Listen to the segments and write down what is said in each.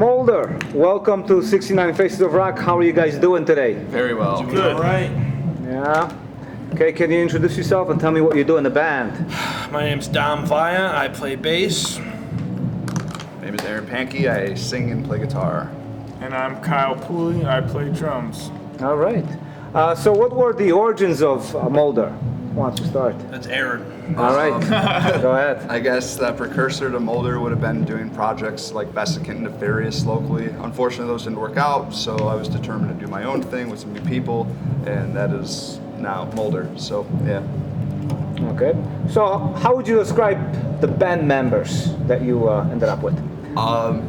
Mulder, welcome to 69 Faces of Rock. How are you guys doing today? Very well. Good. All right. Yeah. Okay, can you introduce yourself and tell me what you do in the band? My name's Vaia. I play bass. My name is Aaren Pantke. I sing and play guitar. And I'm Kyle Pooley. I play drums. All right. So what were the origins of Mulder? Who wants to start? That's Aaren. All right. Go ahead. I guess that precursor to Mulder would have been doing projects like Vesicant and Nefarious locally. Unfortunately, those didn't work out, so I was determined to do my own thing with some new people, and that is now Mulder. So, yeah. Okay. So how would you describe the band members that you ended up with?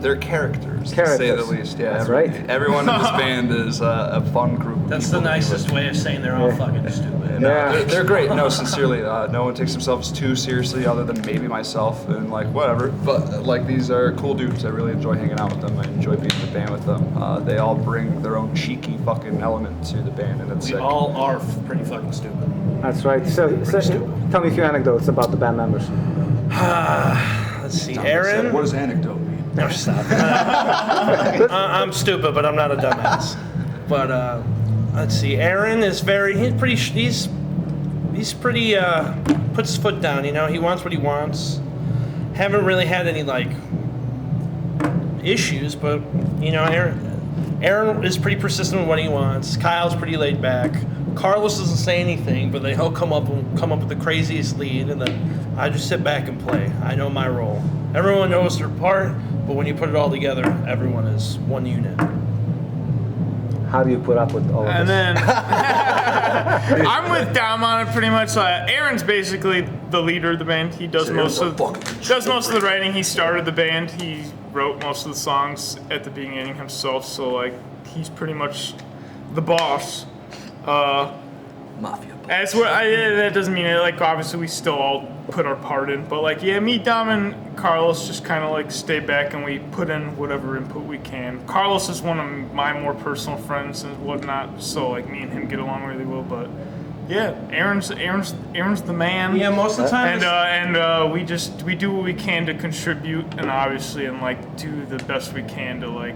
They're characters, to say the least. Yeah, That's right. Everyone in this band is a fun group of That's people the to be nicest with. way of saying they're all fucking stupid. No, Yeah. they're great. No, sincerely, no one takes themselves too seriously, other than maybe myself, and like whatever. But like these are cool dudes. I really enjoy hanging out with them. I enjoy being in the band with them. They all bring their own cheeky fucking element to the band, and it's We sick. all are pretty fucking stupid. That's right. So tell me a few anecdotes about the band members. Let's see. Aaren. What does anecdote mean? No, stop. I'm stupid, but I'm not a dumbass. But let's see. Aaren is he's pretty puts his foot down. You know, he wants what he wants. Haven't really had any like issues, but you know, Aaren is pretty persistent with what he wants. Kyle's pretty laid back. Carlos doesn't say anything, but then he'll come up with the craziest lead, and then I just sit back and play. I know my role. Everyone knows their part, but when you put it all together, everyone is one unit. How do you put up with all of And this? then I'm with Dom on it pretty much. Aaron's basically the leader of the band. He does most of the writing. He started the band. He wrote most of the songs at the beginning himself. So like he's pretty much the boss. Mafia. As what that doesn't mean it. Like obviously we still all put our part in, but like yeah, me, Dom, and Carlos just kind of like stay back and we put in whatever input we can. Carlos is one of my more personal friends and whatnot, so like me and him get along really well. But yeah, Aaron's the man. Yeah, most of the time. we do what we can to contribute and obviously and like do the best we can to like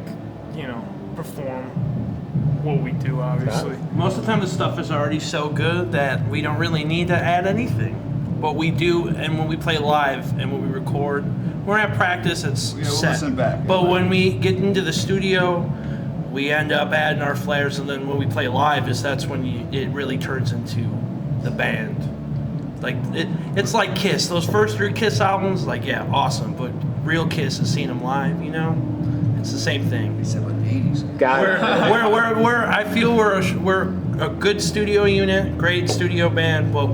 perform what we do, obviously. Most of the time the stuff is already so good that we don't really need to add anything. But we do, and when we play live and when we record, we're at practice, it's we'll set. listen back. But when we get into the studio, we end up adding our flares, and then when we play live, that's when it really turns into the band. Like it's like Kiss. Those first 3 Kiss albums, like yeah, awesome. But real Kiss is seeing them live, you know. It's the same thing. Except with the 80s. Got it. I feel we're a good studio unit, great studio band, but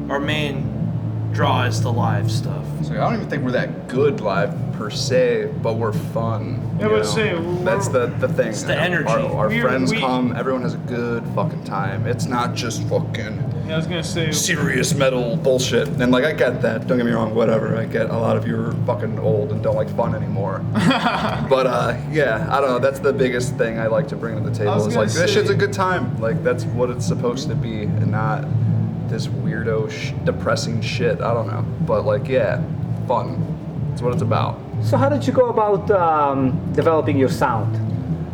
our main draw is the live stuff. So I don't even think we're that good live per se, but we're fun. Yeah, you but know? say, that's the thing. It's the energy. Our friends we- come, everyone has a good fucking time. It's not just fucking I was gonna say serious metal bullshit. And like I get that, don't get me wrong, whatever. I get a lot of you are fucking old and don't like fun anymore. But yeah, I don't know, that's the biggest thing I like to bring to the table. was Is gonna like this say- shit's a good time. Like that's what it's supposed to be and not this weirdo depressing shit. I don't know. But like yeah, fun. That's what it's about. So how did you go about developing your sound?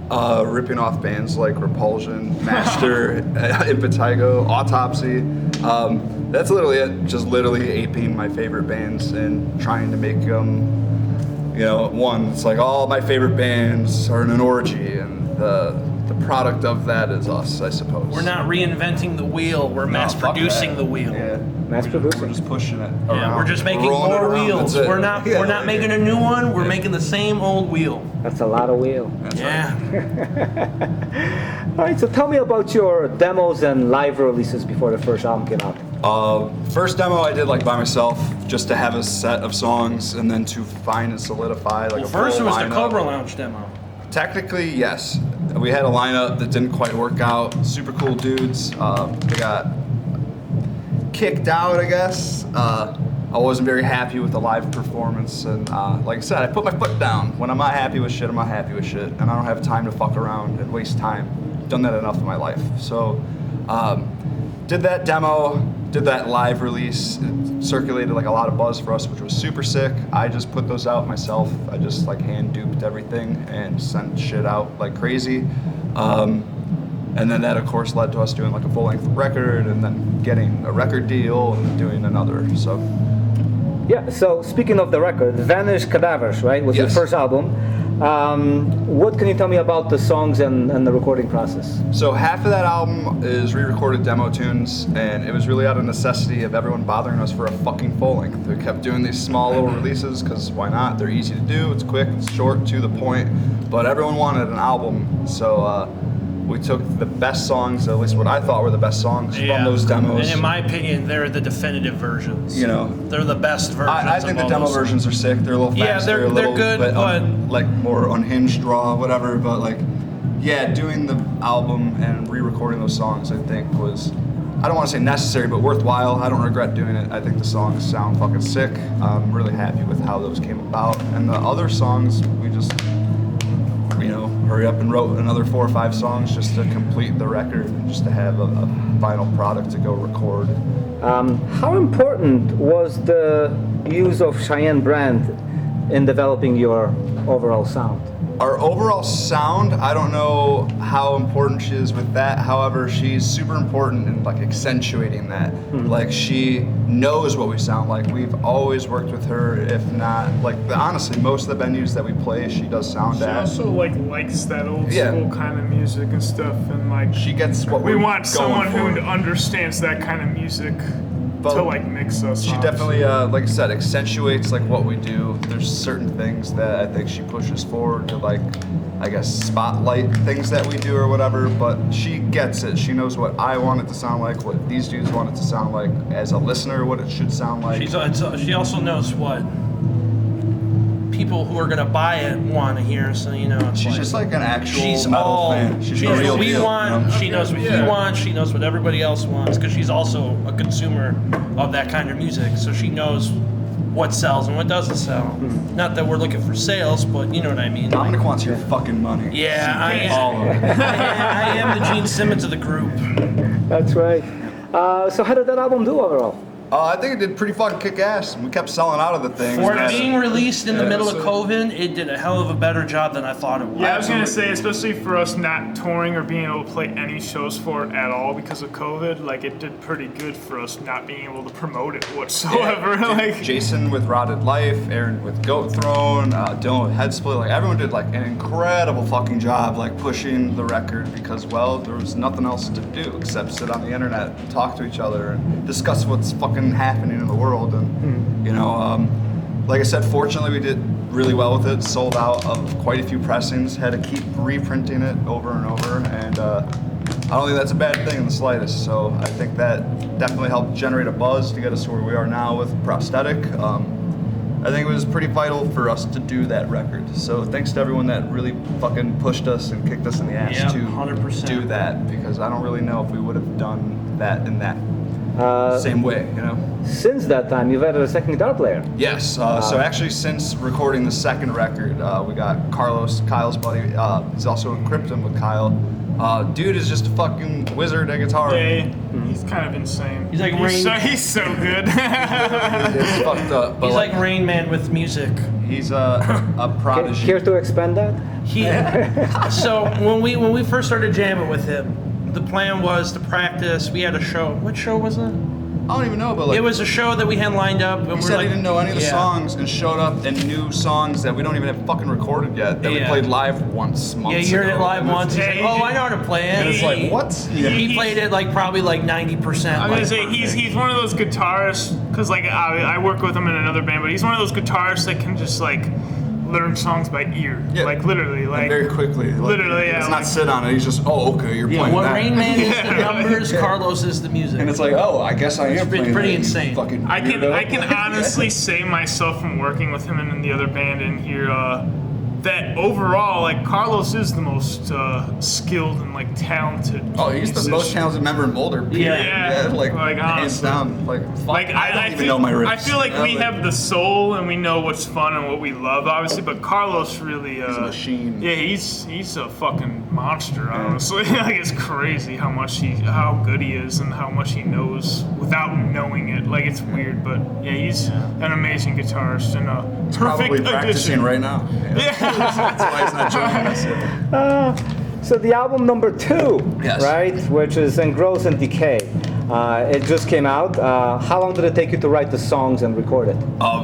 Ripping off bands like Repulsion, Master, Impetigo, Autopsy. That's literally it. Just literally aping my favorite bands and trying to make them, one. It's like all my favorite bands are in an orgy, and the product of that is us, I suppose. We're not reinventing the wheel. We're mass fuck producing that. the wheel. Yeah. Mass producing. We're just pushing it. Yeah, around. we're just making rolling it more around. wheels. That's it. We're not Yeah, making a new one. We're making the same old wheel. That's a lot of wheel. That's Yeah. All right, so tell me about your demos and live releases before the first album came out. First demo I did like by myself, just to have a set of songs, and then to find and solidify like Well, a first it full was the lineup. Cobra Lounge demo. Technically, yes. We had a lineup that didn't quite work out. Super cool dudes. They got kicked out, I guess. I wasn't very happy with the live performance, and like I said, I put my foot down. When I'm not happy with shit, I'm not happy with shit, and I don't have time to fuck around and waste time. Done that enough in my life. So, did that demo, did that live release. It circulated like a lot of buzz for us, which was super sick. I just put those out myself. I just like hand duped everything and sent shit out like crazy. And then that of course led to us doing like a full-length record and then getting a record deal and doing another. So Yeah, so speaking of the record, Vanished Cadavers, right, was your Yes. first album. What can you tell me about the songs and the recording process? So half of that album is re-recorded demo tunes, and it was really out of necessity of everyone bothering us for a fucking full length. We kept doing these small little releases because why not? They're easy to do. It's quick, it's short, to the point. But everyone wanted an album, so we took the best songs, at least what I thought were the best songs from those demos. And in my opinion, they're the definitive versions. You know, they're the best versions. I think of the all demo those versions are sick. They're a little Yeah, faster, they're a little good, bit but- like more unhinged draw, whatever. But like, yeah, doing the album and re-recording those songs, I think was, I don't want to say necessary, but worthwhile. I don't regret doing it. I think the songs sound fucking sick. I'm really happy with how those came about. And the other songs, we just, you know, hurry up and wrote another 4 or 5 songs just to complete the record, and just to have a final product to go record. How important was the use of Cheyenne brand in developing your overall sound? Our overall sound, I don't know how important she is with that. However, she's super important in like accentuating that. Like she knows what we sound like. We've always worked with her. If not, like honestly, most of the venues that we play, she does sound She at. also like likes that old Yeah. school kind of music and stuff, and like She gets what we we're want someone going who for. understands that kind of music But to like mix us. She definitely, like I said, accentuates like what we do. There's certain things that I think she pushes forward to like, I guess, spotlight things that we do or whatever. But she gets it. She knows what I want it to sound like, what these dudes want it to sound like as a listener, what it should sound like. She also knows what people who are gonna buy it want to hear. So you know, it's She's like, just like an actual she's metal all. fan. She's She the knows real what we deal, want. you know? She knows what you want. She knows what everybody else wants because she's also a consumer of that kind of music. So she knows what sells and what doesn't sell. Not that we're looking for sales, but you know what I mean. Dominic wants your fucking money. Yeah, I All of it. I am the Gene Simmons of the group. That's right. So how did that album do overall? I think it did pretty fucking kick ass. We kept selling out of the thing. For being released in the Yeah, middle of so- COVID, it did a hell of a better job than I thought it would. Yeah, I was gonna say, especially for us not touring or being able to play any shows for it at all because of COVID, like it did pretty good for us not being able to promote it whatsoever. Like Jason with Rotted Life, Aaron with Goat Throne, Dylan with Head Split, like everyone did like an incredible fucking job like pushing the record because, well, there was nothing else to do except sit on the internet and talk to each other and discuss what's fucking happening in the world. And you know, like I said, fortunately we did really well with it, sold out of quite a few pressings, had to keep reprinting it over and over, and I don't think that's a bad thing in the slightest. So I think that definitely helped generate a buzz to get us to where we are now with Prosthetic. I think it was pretty vital for us to do that record. So thanks to everyone that really fucking pushed us and kicked us in the ass Yeah, to 100%. do that, because I don't really know if we would have done that in that same way, you know? Since that time, you've added a second guitar player. Yes. So actually, since recording the second record, we got Carlos, Kyle's buddy. He's also in Krypton with Kyle. Dude is just a fucking wizard at guitar. yeah, he's kind of insane. He's like Rain- he's so good. It's fucked up. But He's like Rain Man with music. he's a prodigy. Care to expand that? So when we first started jamming with him, the plan was to practice. We had a show. What show was it? I don't even know, but like It was a show that we had lined up. And he we're said like, he didn't know any of the yeah. songs and showed up and knew songs that we don't even have fucking recorded yet that we Yeah. played live once months Yeah, you heard it ago. live And it's- once. He's Yeah, like, he oh, did- I know how to play it. And it's like, what? He played it like probably like 90%. I'm like, gonna say he's one of those guitarists because like I work with him in another band, but he's one of those guitarists that can just like learn songs by ear, Yeah. like literally, And like very quickly. Like, Literally, yeah, It's like- not sit on it. He's just, oh, okay, you're yeah, playing what that. Rain Man is the Yeah. numbers, Carlos is the music. And it's like, oh, I guess I am It's playing pretty that, you insane. Fucking I weirdo. can honestly say myself from working with him and in the other band in here that overall, like Carlos is the most skilled and like talented. Oh, he's the musician. most talented member in Boulder. Period. Yeah. like Like, hands honestly. down. Like, fuck, Like I don't I even feel, know my riffs. I feel like we have the soul and we know what's fun and what we love, obviously. But Carlos really, He's a machine. Yeah, he's a fucking monster, honestly. Like, it's crazy how good he is and how much he knows without knowing it. Like, it's weird, but yeah, he's an amazing guitarist and a perfect Probably practicing addition. right now. Yeah. That's why he's not joining us. So the album number 2, Yes. right, which is Engrossed and Decay. It just came out. How long did it take you to write the songs and record it?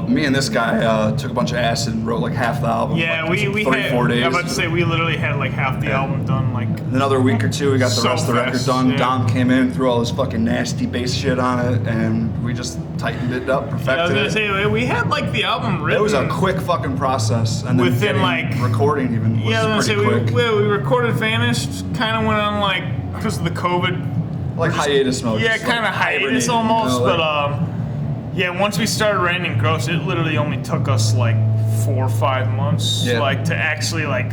Me and this guy took a bunch of acid and wrote like half the album. Yeah, like, we 3-4 had, days. I was about to say, we literally had like half the album done, like, Another week or two, we got the So rest of the record fast, done. yeah. Dom came in, threw all this fucking nasty bass shit on it, and we just tightened it up, I was perfected gonna it. say, we had like the album written. It was a quick fucking process, and then Within, getting like- recording even was Yeah, I was pretty gonna say, quick. we recorded Vanished, kind of went on like, because of the COVID. Like hiatus mode. Yeah, just, kind of like, hiatus hibernating, almost, you know, but like- yeah, once we started writing Engrossed, it literally only took us like 4 or 5 months, Yeah. like to actually like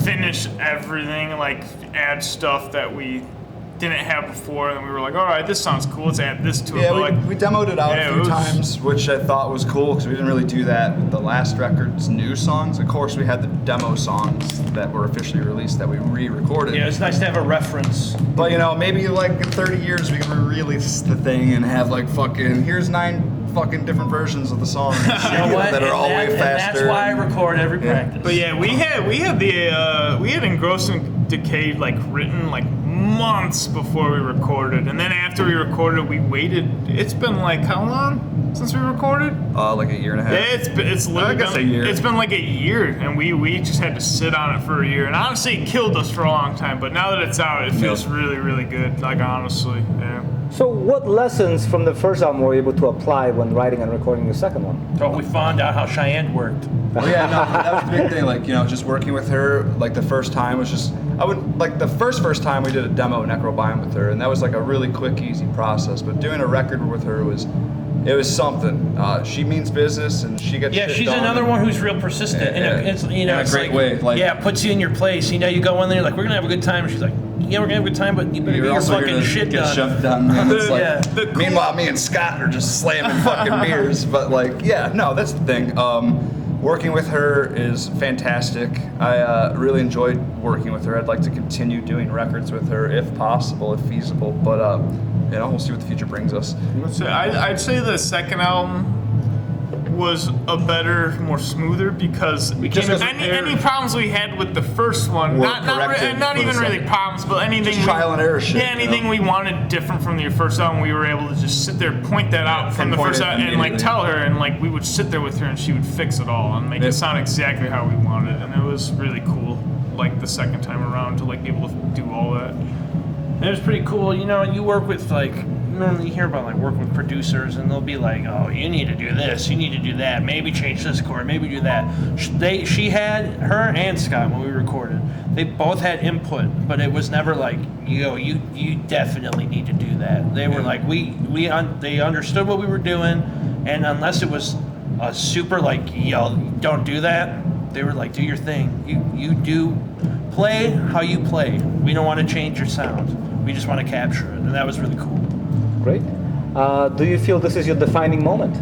finish everything, like add stuff that we didn't have before, and then we were like, all right, this sounds cool, let's add this to it. Yeah, But, we demoed it out yeah, a it few was- times, which I thought was cool because we didn't really do that with the last record's new songs. Of course, we had the demo songs that were officially released that we re-recorded. Yeah, it's nice to have a reference. But you know, maybe like in 30 years we can re-release the thing and have like fucking here's 9 fucking different versions of the songs You know what? that are And all way and faster. that's why I record every practice. But yeah, we had Engrossed and Decay like written like months before we recorded, and then after we recorded, we waited. It's been like how long since we recorded? Like a year and a half. Yeah, it's literally I guess been, a year. It's been like a year, and we just had to sit on it for a year. And honestly, it killed us for a long time. But now that it's out, it feels really, really good. Like honestly, yeah. So what lessons from the first album were you able to apply when writing and recording the second one? So we found out how Cheyenne worked. Well, yeah, no, that was the big thing. Like, you know, just working with her, like the first time was just, I would, like the first time we did a demo Necrobiome with her, and that was like a really quick, easy process. But doing a record with her was something. She means business, and she gets Yeah, shit she's done. another one who's real persistent, Yeah, and it's you know in a it's great like, way, like- yeah, puts you in your place. You know, you go in there, you're like, we're gonna have a good time. And she's like, yeah, we're gonna have a good time, but you better You're get your also here fucking to shit get done. shit done. And it's like, Yeah. meanwhile, me and Scott are just slamming fucking beers. But like, yeah, no, that's the thing. Working with her is fantastic. I really enjoyed working with her. I'd like to continue doing records with her if possible, if feasible. But you know, we'll see what the future brings us. So I'd say the second album was a better, more smoother because any problems we had with the first one, Were not corrected not for the even really second. problems, but anything Just trial and error shit, Yeah, anything you know? we wanted different from the first album, we were able to just sit there, point that out from the pinpoint first it album, and like immediately. tell her, and like we would sit there with her, and she would fix it all and make it sound exactly how we wanted, and it was really cool. Like the second time around to like be able to do all that. It was pretty cool. You know, you work with like, normally you hear about like working with producers, and they'll be like, oh, you need to do this, you need to do that, maybe change this chord, maybe do that. She had, her and Scott, when we recorded, they both had input, but it was never like, yo, you definitely need to do that. They were like, they understood what we were doing, and unless it was a super like, yo, don't do that, they were like, do your thing. You do play how you play. We don't want to change your sound. We just want to capture it, and that was really cool. Great. Do you feel this is your defining moment?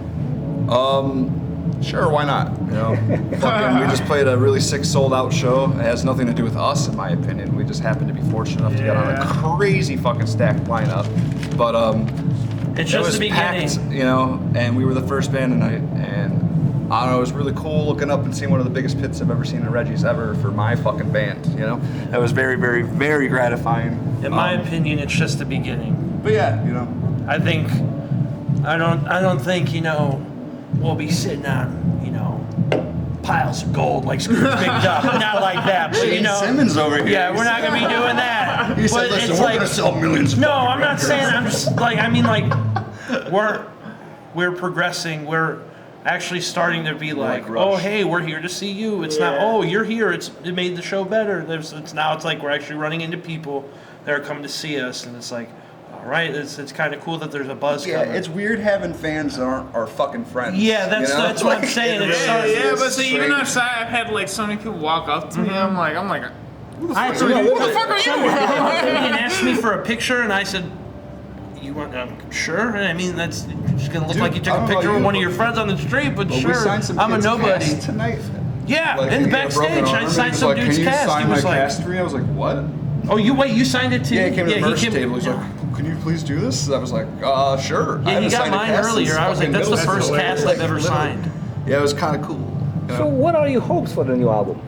Sure, why not? You know, fucking, we just played a really sick sold-out show. It has nothing to do with us, in my opinion. We just happened to be fortunate enough to get on a crazy fucking stacked lineup. But It's it just was the beginning. packed, you know, and we were the first band tonight, and I don't know, it was really cool looking up and seeing one of the biggest pits I've ever seen in Reggies ever for my fucking band. You know, that was very, very, very gratifying. In my opinion, it's just the beginning. But yeah, you know, I don't think, you know, we'll be sitting on, you know, piles of gold like Scrooge McDuck. Not like that, but you know. Simmons over here. Yeah, we're not gonna be doing that. He said, But "Listen, it's we're like, gonna sell millions of no, fucking I'm not records." saying. I'm just like, I mean, like, we're progressing. We're actually starting to be like, like Rush. oh, hey, we're here to see you. It's not, oh, you're here. It made the show better. It's like we're actually running into people that are coming to see us, and it's like, all right, it's kind of cool that there's a buzz Yeah, coming. it's weird having fans that aren't our fucking friends. Yeah, that's- you know? that's what I'm saying. It's Yeah, so- yeah, but see, even strange. outside, I've had like so many people walk up to me. I'm like, who the I fuck are you? Who the fuck are Someone came up to me you? and asked me for a picture, and I said, "You want? Sure." I mean, that's it's gonna look Dude, like you took I a don't know picture you, with one of but- your friends on the street, but Well, sure, we signed some I'm a kids' nobody. cast tonight. Yeah, Like, in the he had a broken backstage, arm, I and signed he's some like, dude's can you cast. sign He my was like, cast for me? I was like, what? oh, you signed it too? Yeah, he came to the merch came- table. He's like, can you please do this? I was like, sure. I Yeah, he haven't got signed a mine cast since earlier. I was like, fucking that's the middle first school. cast Like, I've ever literally. signed. Yeah, it was kind of cool. You So know? what are your hopes for the new album?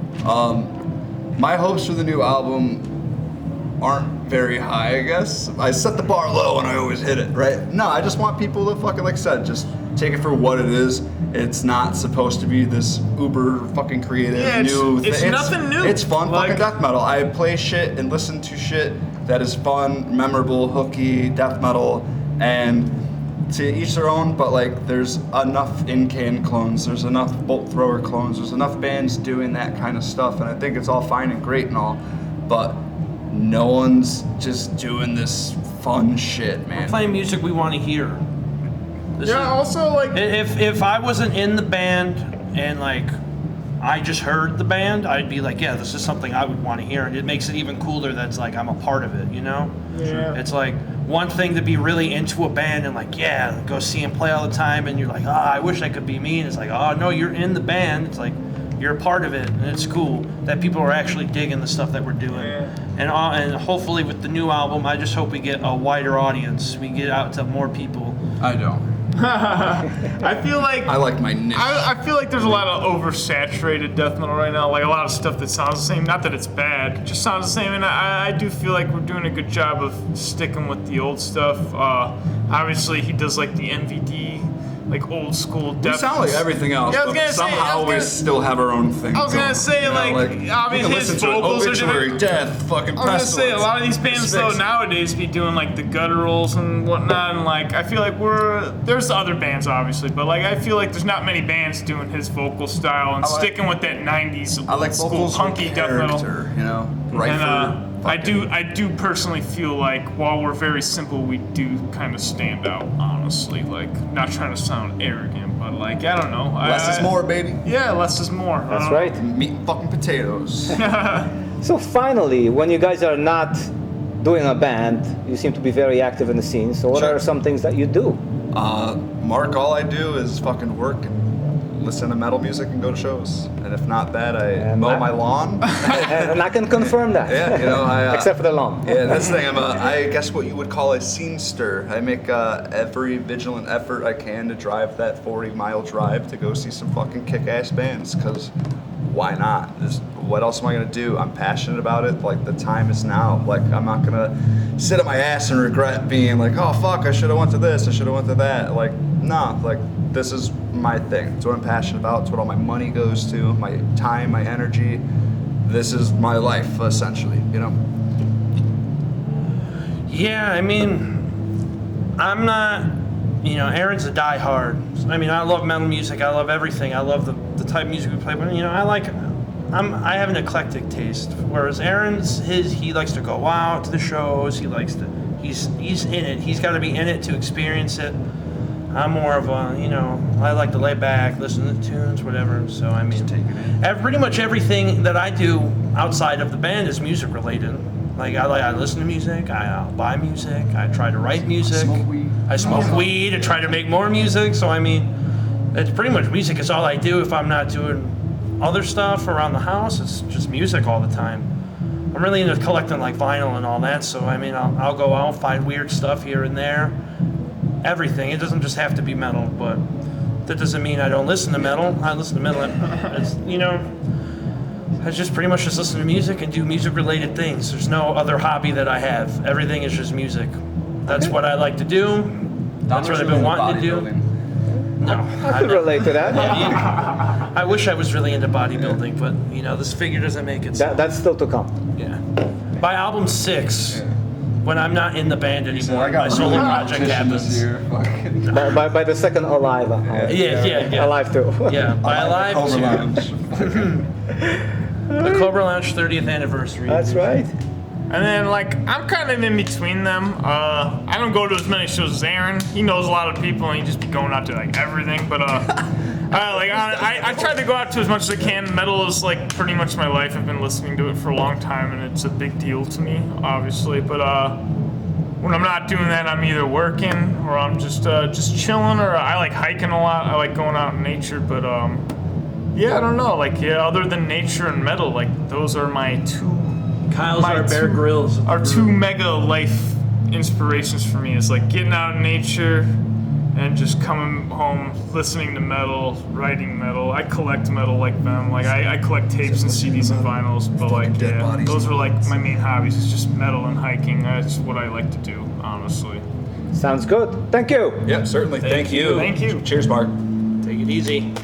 My hopes for the new album aren't very high, I guess. I set the bar low and I always hit it, right? No, I just want people to fucking, like I said, just take it for what it is. It's not supposed to be this uber fucking creative new it's thing. nothing new. It's fun Like- fucking death metal. I play shit and listen to shit that is fun, memorable, hooky death metal, and to each their own, but like there's enough in-can clones, there's enough bolt thrower clones, there's enough bands doing that kind of stuff, and I think it's all fine and great and all, but no one's just doing this fun shit, man. Playing music we want to hear. This Yeah, is- also, like, if I wasn't in the band and like I just heard the band, I'd be like, yeah, this is something I would want to hear, and it makes it even cooler that's like I'm a part of it, you know? Yeah. It's like one thing to be really into a band and like, yeah, go see them play all the time, and you're like, I wish that could be me, and it's like, oh no, you're in the band. It's like you're a part of it, and it's cool that people are actually digging the stuff that we're doing. Yeah. And hopefully with the new album, I just hope we get a wider audience. We get out to more people. I don't. I feel like I like my niche. I feel like there's a lot of oversaturated death metal right now. Like a lot of stuff that sounds the same. Not that it's bad, it just sounds the same. And I do feel like we're doing a good job of sticking with the old stuff. Obviously, he does like the MVD, like old school We death. sound like everything else, Yeah, I was but gonna say- I somehow was we gonna- still have our own thing. I was gonna going, say, you know, like, you I mean, can his listen to an vocals are obituary, different. death, fucking I was gonna say a pestilence. lot of these bands though Spix. nowadays be doing like the gutturals and whatnot, and like I feel like there's other bands obviously, but like I feel like there's not many bands doing his vocal style and I like- sticking with that '90s I like school vocals punky with death metal. character, you know, right And for I do personally feel like while we're very simple, we do kind of stand out. Honestly, like not trying to sound arrogant, but like I don't know. less is more, baby. Yeah, less is more. That's right. Meat and fucking potatoes. So finally, when you guys are not doing a band, you seem to be very active in the scene. So what Sure. are some things that you do? Mark, all I do is fucking work and listen to metal music and go to shows. And if not that, I And mow that- my lawn. And I can confirm that. Yeah, you know, Except for the lawn. Yeah, that's the thing. I guess what you would call a scenester. I make every vigilant effort I can to drive that 40-mile drive to go see some fucking kick-ass bands. Because why not? What else am I gonna do? I'm passionate about it. Like the time is now. Like I'm not gonna sit on my ass and regret being like, oh fuck, I should have went to this. I should have went to that. Like nah. Like this is my thing. It's what I'm passionate about. It's what all my money goes to. My time, my energy. This is my life, essentially, you know? Yeah, I mean, I'm not, Aaron's a diehard. I mean, I love metal music. I love everything. I love the type of music we play. But, I have an eclectic taste. Whereas Aaron's, he likes to go out to the shows. He's in it. He's got to be in it to experience it. I'm more of a, I like to lay back, listen to the tunes, whatever. So, I mean, pretty much everything that I do outside of the band is music related. Like, I listen to music, I'll buy music, I try to write music. I smoke weed and try to make more music. So, I mean, it's pretty much music is all I do. If I'm not doing other stuff around the house, it's just music all the time. I'm really into collecting like vinyl and all that. So, I mean, I'll go out, find weird stuff here and there. Everything. It doesn't just have to be metal, but that doesn't mean I don't listen to metal. I listen to metal. I just pretty much just listen to music and do music-related things. There's no other hobby that I have. Everything is just music. That's what I like to do. That's what I've been wanting to do. No, I could relate to that. I wish I was really into bodybuilding, but this figure doesn't make it. So. That's still to come. Yeah. By album 6. When I'm not in the band anymore, my solo project happens. By the second Alive. Yeah. Alive too. Yeah, by Alive Cobra 2. Lounge. The Cobra Lounge 30th anniversary. That's right. And then, like, I'm kind of in between them. I don't go to as many shows as Aaron. He knows a lot of people, and he just be going out to, like, everything. But, I try to go out to as much as I can. Metal is, like, pretty much my life. I've been listening to it for a long time, and it's a big deal to me, obviously. But, when I'm not doing that, I'm either working, or I'm just chilling, or I like hiking a lot. I like going out in nature, but, Yeah, I don't know. Like, yeah, other than nature and metal, like those are my two. Kyle's my our Bear two- Grylls. Our two mega life inspirations for me is like getting out in nature and just coming home, listening to metal, writing metal. I collect metal like them. Like I collect tapes and CDs and vinyls, but like Dead yeah, bodies those and are like vinyls. my main hobbies. It's just metal and hiking. That's what I like to do, honestly. Sounds good. Thank you. Yep, certainly. Thank you. Thank you. Cheers, Mark. Take it easy.